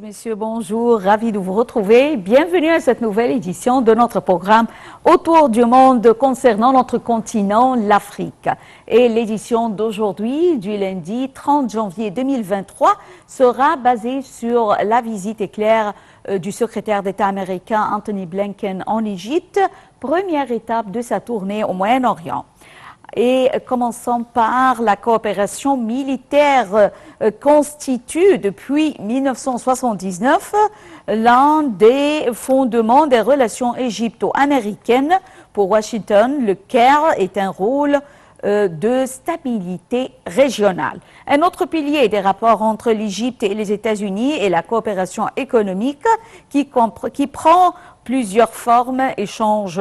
Monsieur, bonjour, ravi de vous retrouver. Bienvenue à cette nouvelle édition de notre programme Autour du monde concernant notre continent, l'Afrique. Et l'édition d'aujourd'hui, du lundi 30 janvier 2023, sera basée sur la visite éclair du secrétaire d'État américain Anthony Blinken en Égypte, première étape de sa tournée au Moyen-Orient. Et commençons par la coopération militaire constitue depuis 1979 l'un des fondements des relations égypto-américaines. Pour Washington, le Caire est un rôle de stabilité régionale. Un autre pilier des rapports entre l'Égypte et les États-Unis est la coopération économique qui prend plusieurs formes, échanges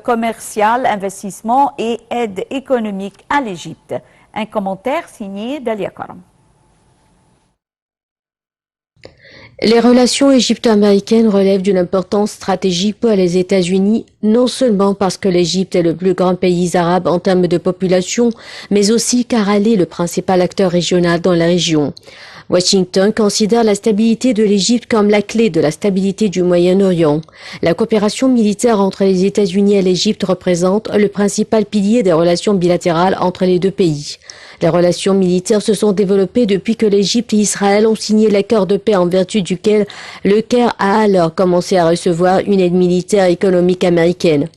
commercial, investissement et aide économique à l'Égypte. Un commentaire signé Dalia Karam. Les relations égypto-américaines relèvent d'une importance stratégique pour les États-Unis, non seulement parce que l'Égypte est le plus grand pays arabe en termes de population, mais aussi car elle est le principal acteur régional dans la région. Washington considère la stabilité de l'Égypte comme la clé de la stabilité du Moyen-Orient. La coopération militaire entre les États-Unis et l'Égypte représente le principal pilier des relations bilatérales entre les deux pays. Les relations militaires se sont développées depuis que l'Égypte et Israël ont signé l'accord de paix en vertu duquel le Caire a alors commencé à recevoir une aide militaire et économique américaine.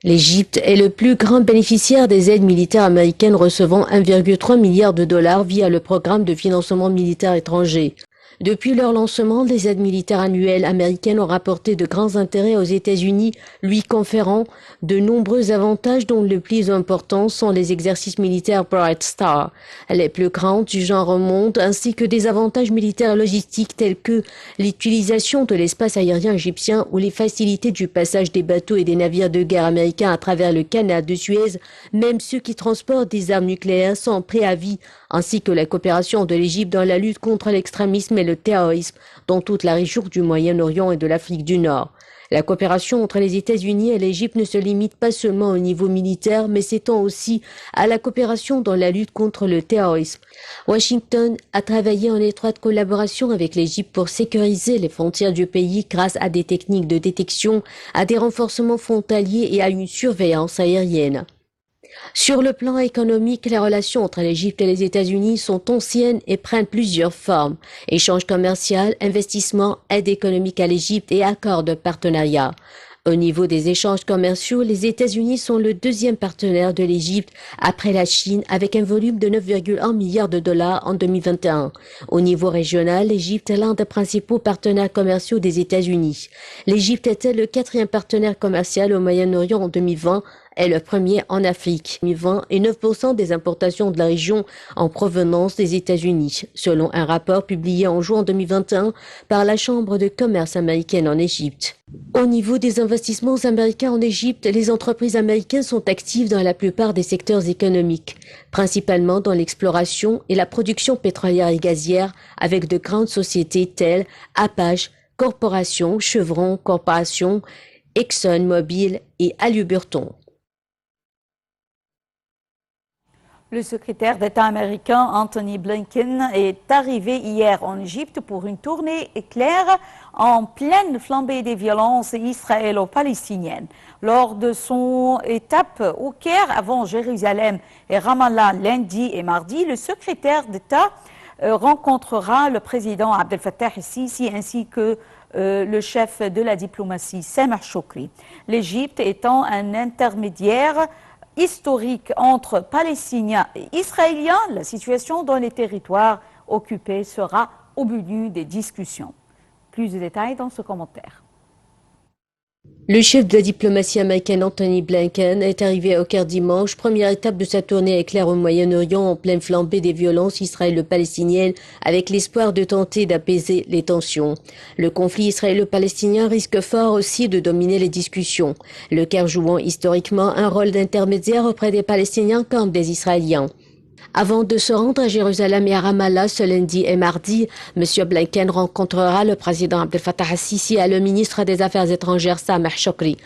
L'Égypte est le plus grand bénéficiaire des aides militaires américaines, recevant 1,3 milliard de dollars via le programme de financement militaire étranger. Depuis leur lancement, les aides militaires annuelles américaines ont rapporté de grands intérêts aux États-Unis, lui conférant de nombreux avantages dont les plus importants sont les exercices militaires Bright Star, les plus grands du genre au monde, ainsi que des avantages militaires logistiques tels que l'utilisation de l'espace aérien égyptien ou les facilités du passage des bateaux et des navires de guerre américains à travers le canal de Suez. Même ceux qui transportent des armes nucléaires sont préavis, ainsi que la coopération de l'Égypte dans la lutte contre l'extrémisme et le terrorisme dans toute la région du Moyen-Orient et de l'Afrique du Nord. La coopération entre les États-Unis et l'Égypte ne se limite pas seulement au niveau militaire, mais s'étend aussi à la coopération dans la lutte contre le terrorisme. Washington a travaillé en étroite collaboration avec l'Égypte pour sécuriser les frontières du pays grâce à des techniques de détection, à des renforcements frontaliers et à une surveillance aérienne. Sur le plan économique, les relations entre l'Égypte et les États-Unis sont anciennes et prennent plusieurs formes. Échanges commerciaux, investissements, aide économique à l'Égypte et accords de partenariat. Au niveau des échanges commerciaux, les États-Unis sont le deuxième partenaire de l'Égypte après la Chine avec un volume de 9,1 milliards de dollars en 2021. Au niveau régional, l'Égypte est l'un des principaux partenaires commerciaux des États-Unis. L'Égypte était le quatrième partenaire commercial au Moyen-Orient en 2020 est le premier en Afrique. 20 et 9% des importations de la région en provenance des États-Unis, selon un rapport publié en juin 2021 par la Chambre de commerce américaine en Égypte. Au niveau des investissements américains en Égypte, les entreprises américaines sont actives dans la plupart des secteurs économiques, principalement dans l'exploration et la production pétrolière et gazière, avec de grandes sociétés telles Apache Corporation, Chevron Corporation, ExxonMobil et Halliburton. Le secrétaire d'État américain Anthony Blinken est arrivé hier en Égypte pour une tournée éclair en pleine flambée des violences israélo-palestiniennes. Lors de son étape au Caire avant Jérusalem et Ramallah lundi et mardi, le secrétaire d'État rencontrera le président Abdel Fattah el-Sisi ainsi que le chef de la diplomatie Sameh Choukri. L'Égypte étant un intermédiaire historique entre Palestiniens et Israéliens, la situation dans les territoires occupés sera au menu des discussions. Plus de détails dans ce commentaire. Le chef de la diplomatie américaine Anthony Blinken est arrivé au Caire dimanche, première étape de sa tournée éclair au Moyen-Orient en pleine flambée des violences israélo-palestiniennes avec l'espoir de tenter d'apaiser les tensions. Le conflit israélo-palestinien risque fort aussi de dominer les discussions, le Caire jouant historiquement un rôle d'intermédiaire auprès des Palestiniens comme des Israéliens. Avant de se rendre à Jérusalem et à Ramallah ce lundi et mardi, M. Blinken rencontrera le président Abdel Fattah al-Sisi et le ministre des Affaires étrangères Sameh Shoukry.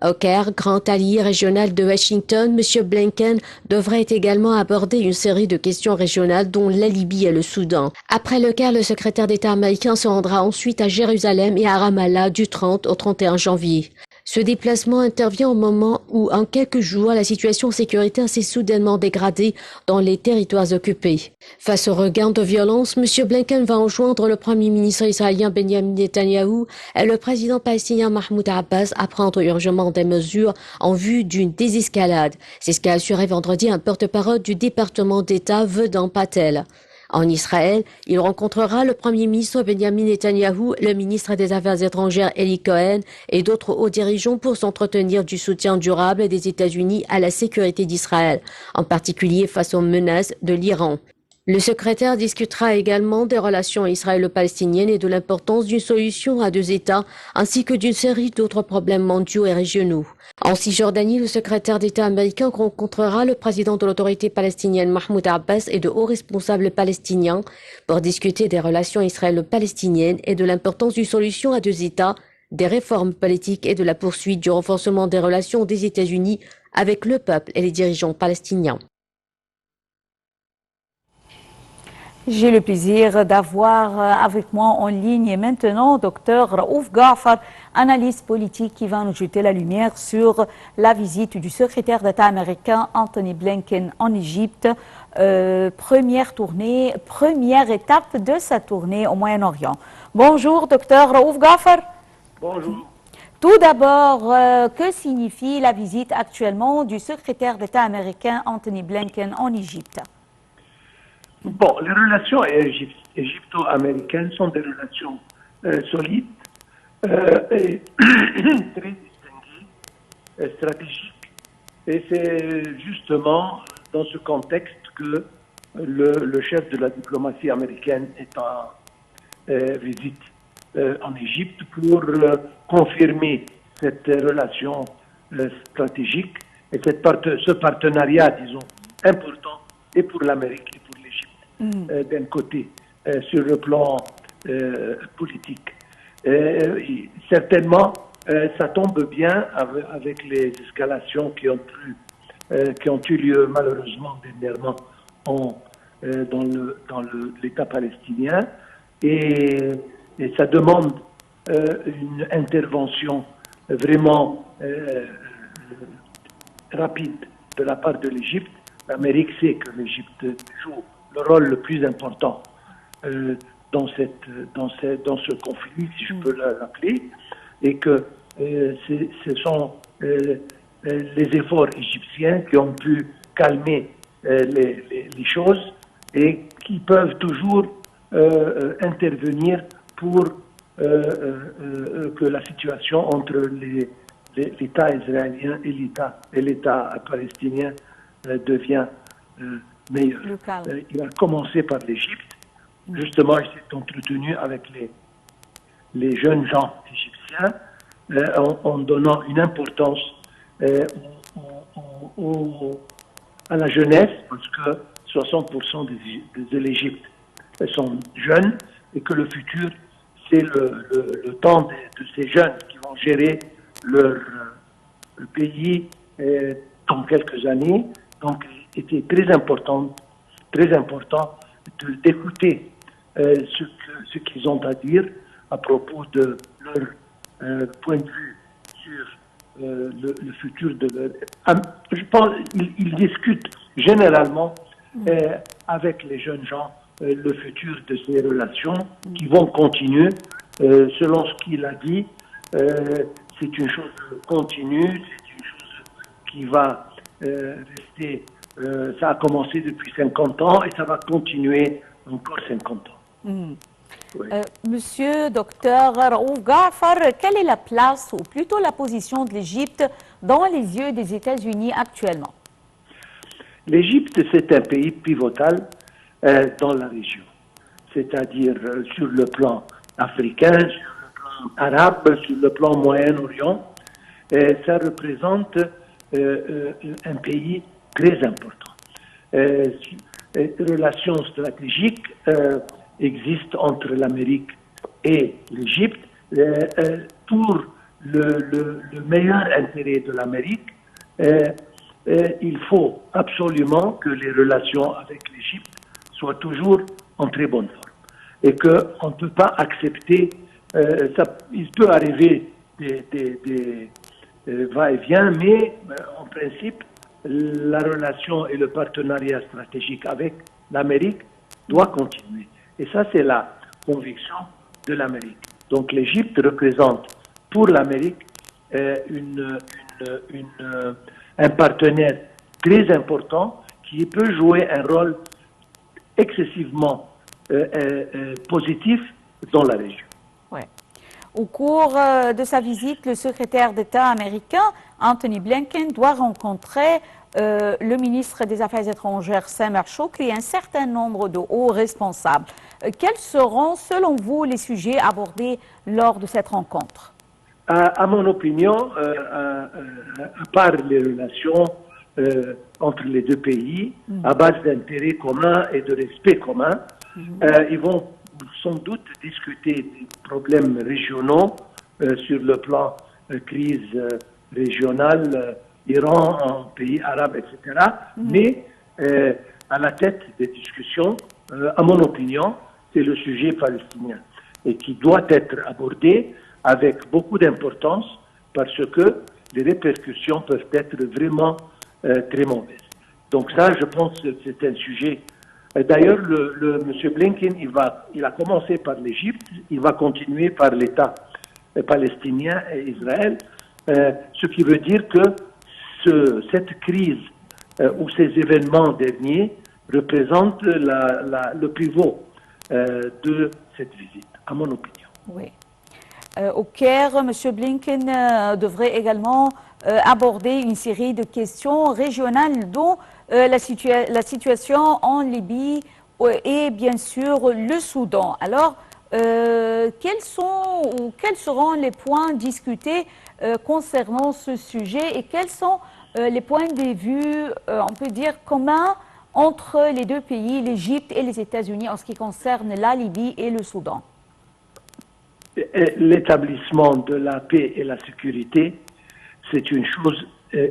Au Caire, grand allié régional de Washington, M. Blinken devrait également aborder une série de questions régionales dont la Libye et le Soudan. Après le Caire, le secrétaire d'État américain se rendra ensuite à Jérusalem et à Ramallah du 30 au 31 janvier. Ce déplacement intervient au moment où, en quelques jours, la situation sécuritaire s'est soudainement dégradée dans les territoires occupés. Face au regain de violence, M. Blinken va rejoindre le Premier ministre israélien Benjamin Netanyahou et le président palestinien Mahmoud Abbas à prendre urgemment des mesures en vue d'une désescalade. C'est ce qu'a assuré vendredi un porte-parole du département d'État Vedant Patel. En Israël, il rencontrera le Premier ministre Benjamin Netanyahou, le ministre des Affaires étrangères Eli Cohen et d'autres hauts dirigeants pour s'entretenir du soutien durable des États-Unis à la sécurité d'Israël, en particulier face aux menaces de l'Iran. Le secrétaire discutera également des relations israélo-palestiniennes et de l'importance d'une solution à deux États, ainsi que d'une série d'autres problèmes mondiaux et régionaux. En Cisjordanie, le secrétaire d'État américain rencontrera le président de l'autorité palestinienne Mahmoud Abbas et de hauts responsables palestiniens pour discuter des relations israélo-palestiniennes et de l'importance d'une solution à deux États, des réformes politiques et de la poursuite du renforcement des relations des États-Unis avec le peuple et les dirigeants palestiniens. J'ai le plaisir d'avoir avec moi en ligne maintenant Dr Raouf Ghafar, analyste politique qui va nous jeter la lumière sur la visite du secrétaire d'État américain Anthony Blinken en Égypte. Première tournée, première étape de sa tournée au Moyen-Orient. Bonjour Dr Raouf Ghafar. Bonjour. Tout d'abord, que signifie la visite actuellement du secrétaire d'État américain Anthony Blinken en Égypte? Bon, les relations égypto-américaines sont des relations solides et très distinguées, stratégiques. Et c'est justement dans ce contexte que le chef de la diplomatie américaine est en visite en Égypte pour confirmer cette relation stratégique et ce partenariat, disons, important et pour l'Amérique et pour l'Égypte. D'un côté, sur le plan politique. Certainement, ça tombe bien avec les escalations qui ont eu lieu malheureusement dernièrement dans l'État palestinien, et ça demande une intervention vraiment rapide de la part de l'Égypte. L'Amérique sait que l'Égypte joue le rôle le plus important dans ce conflit, si je peux l'appeler, et que ce sont les efforts égyptiens qui ont pu calmer les choses et qui peuvent toujours intervenir pour que la situation entre l'État israélien et l'État palestinien devient meilleur. Il a commencé par l'Égypte. Justement, il s'est entretenu avec les jeunes gens égyptiens en donnant une importance à la jeunesse, parce que 60% de l'Égypte sont jeunes et que le futur, c'est le temps de ces jeunes qui vont gérer leur pays dans quelques années. Donc, il était très important d'écouter ce qu'ils ont à dire à propos de leur point de vue sur le futur de leur... Je pense qu'ils discutent généralement avec les jeunes gens le futur de ces relations qui vont continuer. Selon ce qu'il a dit, c'est une chose continue, c'est une chose qui va rester... ça a commencé depuis 50 ans et ça va continuer encore 50 ans. Oui. Monsieur Dr Raouf Ghafar, quelle est la place, ou plutôt la position de l'Égypte dans les yeux des États-Unis actuellement? L'Égypte, c'est un pays pivotal dans la région, c'est-à-dire sur le plan africain, sur le plan arabe, sur le plan Moyen-Orient. Ça représente un pays très important. relations stratégiques existent entre l'Amérique et l'Égypte pour le meilleur intérêt de l'Amérique. Il faut absolument que les relations avec l'Égypte soient toujours en très bonne forme et qu'on ne peut pas accepter, il peut arriver des va-et-vient, mais en principe, la relation et le partenariat stratégique avec l'Amérique doit continuer. Et ça, c'est la conviction de l'Amérique. Donc l'Égypte représente pour l'Amérique un partenaire très important qui peut jouer un rôle excessivement positif dans la région. Ouais. Au cours de sa visite, le secrétaire d'État américain, Anthony Blinken, doit rencontrer le ministre des Affaires étrangères, Sameh Shoukry, et un certain nombre de hauts responsables. Quels seront, selon vous, les sujets abordés lors de cette rencontre? À mon opinion, à part les relations entre les deux pays, à base d'intérêts communs et de respect commun, ils vont sans doute discuter des problèmes régionaux sur le plan crise régionale, Iran, pays arabes, etc. Mais à la tête des discussions, à mon opinion, c'est le sujet palestinien et qui doit être abordé avec beaucoup d'importance parce que les répercussions peuvent être vraiment très mauvaises. Donc ça, je pense que c'est un sujet. D'ailleurs, M. Blinken, il a commencé par l'Égypte, il va continuer par l'État palestinien et Israël, ce qui veut dire que cette crise ou ces événements derniers représentent le pivot de cette visite, à mon opinion. Oui. Au Caire, M. Blinken devrait également aborder une série de questions régionales, dont la situation en Libye et bien sûr le Soudan. Alors, quels seront les points discutés concernant ce sujet et quels sont les points de vue, on peut dire, communs entre les deux pays, l'Égypte et les États-Unis, en ce qui concerne la Libye et le Soudan? L'établissement de la paix et la sécurité, c'est une chose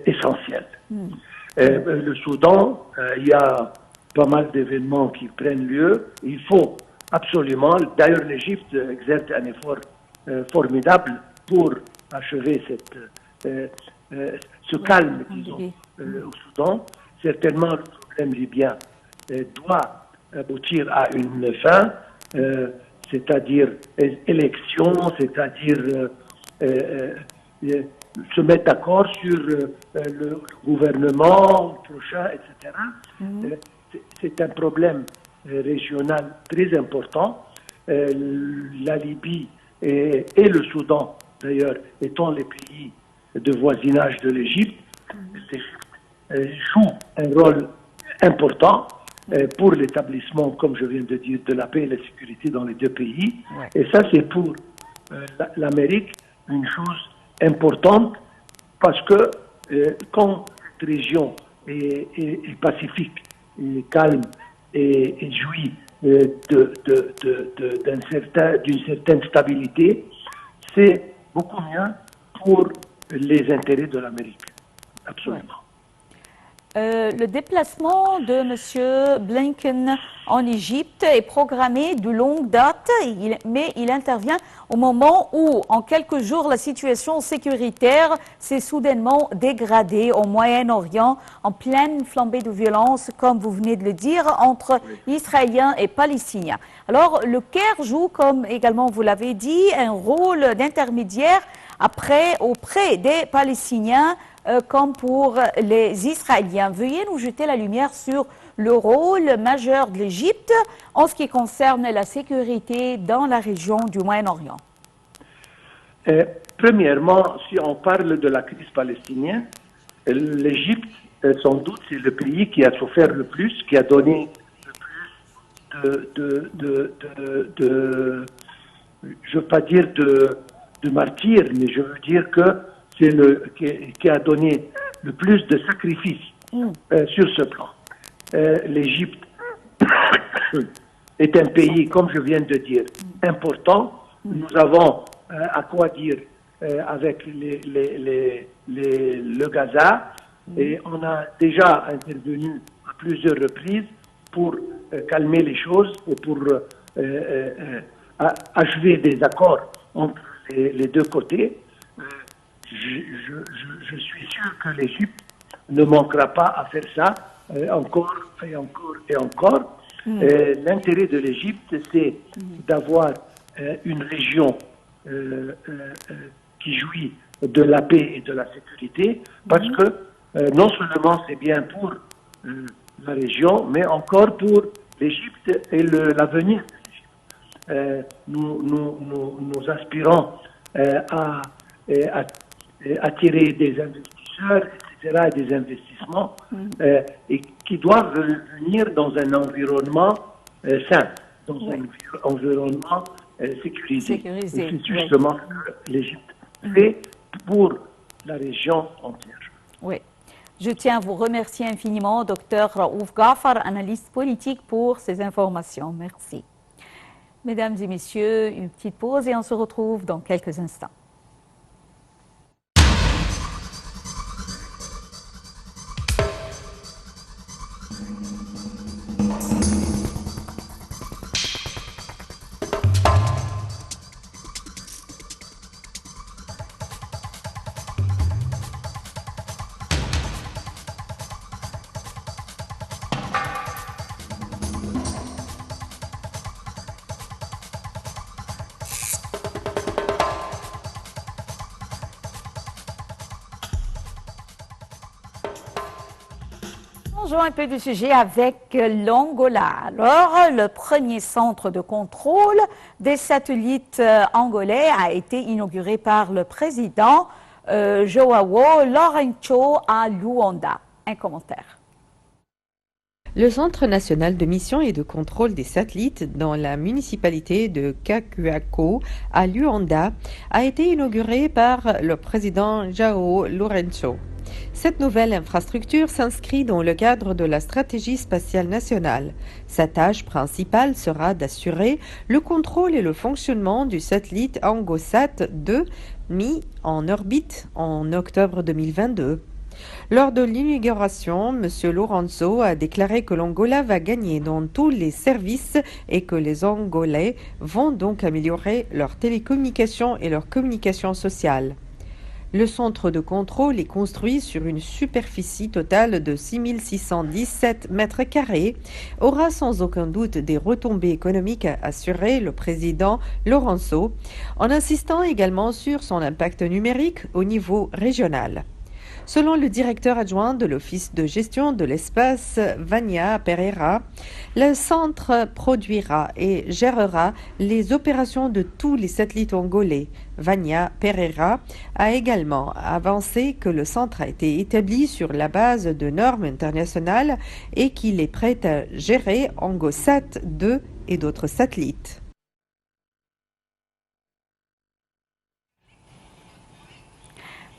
essentielle. Le Soudan, il y a pas mal d'événements qui prennent lieu. Il faut absolument, d'ailleurs l'Égypte exerce un effort formidable pour achever ce calme, disons, au Soudan. Certainement, le problème libyen doit aboutir à une fin, c'est-à-dire élection, c'est-à-dire se mettre d'accord sur le gouvernement prochain, etc. C'est un problème régional très important. La Libye et le Soudan, d'ailleurs, étant les pays de voisinage de l'Égypte, jouent un rôle important pour l'établissement, comme je viens de dire, de la paix et la sécurité dans les deux pays. Et ça, c'est pour l'Amérique une chose importante parce que quand cette région est pacifique, est calme et jouit d'une certaine stabilité, c'est beaucoup mieux pour les intérêts de l'Amérique. Absolument. Le déplacement de M. Blinken en Égypte est programmé de longue date, mais il intervient au moment où, en quelques jours, la situation sécuritaire s'est soudainement dégradée au Moyen-Orient, en pleine flambée de violence, comme vous venez de le dire, entre Israéliens et Palestiniens. Alors, le Caire joue, comme également vous l'avez dit, un rôle d'intermédiaire auprès des Palestiniens comme pour les Israéliens. Veuillez nous jeter la lumière sur le rôle majeur de l'Égypte en ce qui concerne la sécurité dans la région du Moyen-Orient. Premièrement, si on parle de la crise palestinienne, l'Égypte, sans doute, c'est le pays qui a souffert le plus, qui a donné le plus je ne veux pas dire de martyrs, mais je veux dire que c'est qui a donné le plus de sacrifices sur ce plan. L'Égypte est un pays, comme je viens de dire, important. Nous avons à quoi dire avec le Gaza, et on a déjà intervenu à plusieurs reprises pour calmer les choses et pour achever des accords entre les deux côtés. Je suis sûr que l'Égypte ne manquera pas à faire ça encore et encore et encore. L'intérêt de l'Égypte, c'est d'avoir une région qui jouit de la paix et de la sécurité, parce que non seulement c'est bien pour la région, mais encore pour l'Égypte et l'avenir de l'Égypte. Nous aspirons à attirer des investisseurs, etc., et des investissements et qui doivent venir dans un environnement sain, dans un environnement sécurisé. C'est justement ce que l'Égypte fait pour la région entière. Oui. Je tiens à vous remercier infiniment, Dr Raouf Ghaffar, analyste politique, pour ces informations. Merci. Mesdames et messieurs, une petite pause et on se retrouve dans quelques instants. Changeons un peu de sujet avec l'Angola. Alors, le premier centre de contrôle des satellites angolais a été inauguré par le président João Lourenço à Luanda. Un commentaire. Le Centre national de mission et de contrôle des satellites dans la municipalité de Kakuako à Luanda a été inauguré par le président João Lourenço. Cette nouvelle infrastructure s'inscrit dans le cadre de la stratégie spatiale nationale. Sa tâche principale sera d'assurer le contrôle et le fonctionnement du satellite ANGOSat 2 mis en orbite en octobre 2022. Lors de l'inauguration, M. Lourenço a déclaré que l'Angola va gagner dans tous les services et que les Angolais vont donc améliorer leurs télécommunications et leurs communications sociales. Le centre de contrôle est construit sur une superficie totale de 6617 mètres carrés, aura sans aucun doute des retombées économiques, a assuré le président Lourenço, en insistant également sur son impact numérique au niveau régional. Selon le directeur adjoint de l'Office de gestion de l'espace, Vania Pereira, le centre produira et gérera les opérations de tous les satellites angolais. Vania Pereira a également avancé que le centre a été établi sur la base de normes internationales et qu'il est prêt à gérer ANGOSat 2 et d'autres satellites.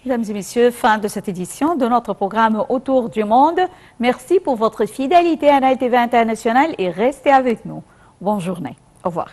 Mesdames et messieurs, fin de cette édition de notre programme Autour du monde. Merci pour votre fidélité à NITV International et restez avec nous. Bonne journée. Au revoir.